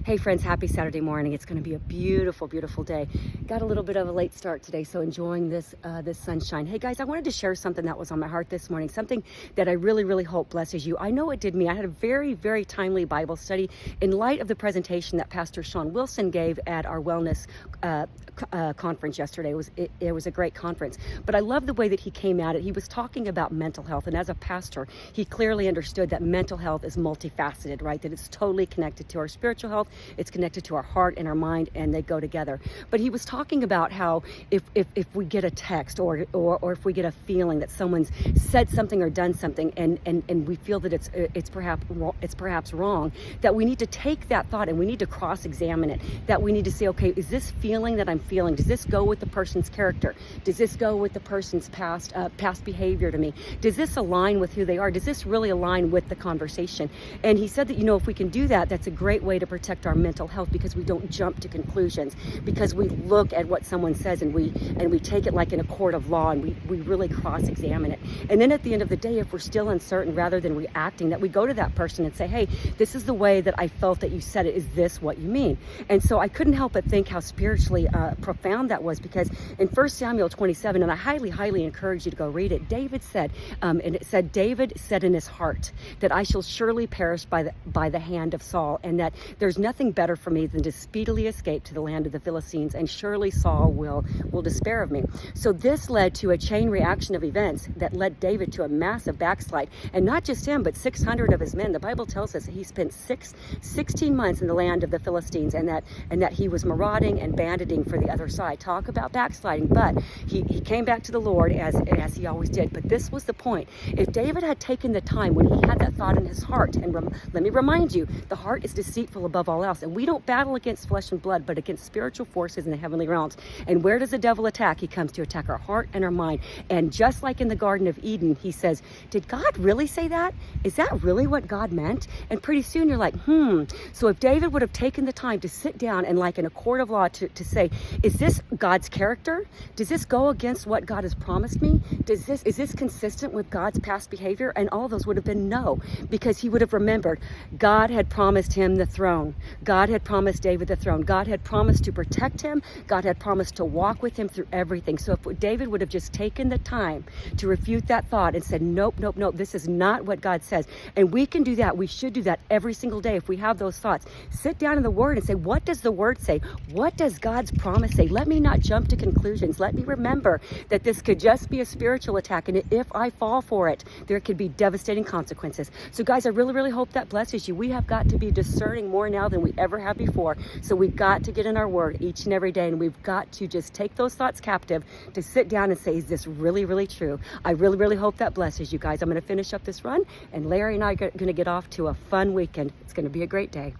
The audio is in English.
Hey friends, happy Saturday morning. It's going to be a beautiful, beautiful day. Got a little bit of a late start today, so enjoying this sunshine. Hey guys, I wanted to share something that was on my heart this morning, something that I really, really hope blesses you. I know it did me. I had a very, very timely Bible study in light of the presentation that Pastor Sean Wilson gave at our wellness conference yesterday. It was a great conference, but I love the way that he came at it. He was talking about mental health, and as a pastor, he clearly understood that mental health is multifaceted, right? That it's totally connected to our spiritual health, it's connected to our heart and our mind, and they go together. But he was talking about how if we get a text or if we get a feeling that someone's said something or done something, and we feel that it's perhaps wrong, that we need to take that thought and we need to cross-examine it. That we need to say, okay, is this feeling that I'm feeling, does this go with the person's character? Does this go with the person's past behavior to me? Does this align with who they are? Does this really align with the conversation? And he said that, if we can do that, that's a great way to protect our mental health, because we don't jump to conclusions, because we look at what someone says and we take it like in a court of law, and we really cross-examine it. And then at the end of the day, if we're still uncertain, rather than reacting, that we go to that person and say, hey, this is the way that I felt that you said it. Is this what you mean? And so I couldn't help but think how spiritually profound that was, because in 1 Samuel 27, and I highly, highly encourage you to go read it, David said, and it said, David said in his heart that I shall surely perish by the hand of Saul, and that there's nothing better for me than to speedily escape to the land of the Philistines, and surely Saul will despair of me. So this led to a chain reaction of events that led David to a massive backslide, and not just him, but 600 of his men. The Bible tells us that he spent 16 months in the land of the Philistines, and that he was marauding and banditing for the other side. Talk about backsliding. But he came back to the Lord as he always did. But this was the point. If David had taken the time when he had that thought in his heart, and let me remind you, the heart is deceitful above all else, and we don't battle against flesh and blood, but against spiritual forces in the heavenly realms. And where does the devil attack? He comes to attack our heart and our mind. And just like in the Garden of Eden, he says, did God really say that? Is that really what God meant? And pretty soon you're like, So if David would have taken the time to sit down and, like in a court of law, to say, is this God's character? Does this go against what God has promised me? Is this consistent with God's past behavior? And all those would have been no, because he would have remembered God had promised him the throne. God had promised David the throne. God had promised to protect him. God had promised to walk with him through everything. So if David would have just taken the time to refute that thought and said, nope, this is not what God says. And we can do that. We should do that every single day. If we have those thoughts, sit down in the Word and say, what does the Word say? What does God's promise say? Let me not jump to conclusions. Let me remember that this could just be a spiritual attack, and if I fall for it, there could be devastating consequences. So guys, I really, really hope that blesses you. We have got to be discerning more now than we ever have before. So we've got to get in our Word each and every day, and we've got to just take those thoughts captive, to sit down and say, is this really, really true? I really, really hope that blesses you guys. I'm going to finish up this run, and Larry and I are going to get off to a fun weekend. It's going to be a great day.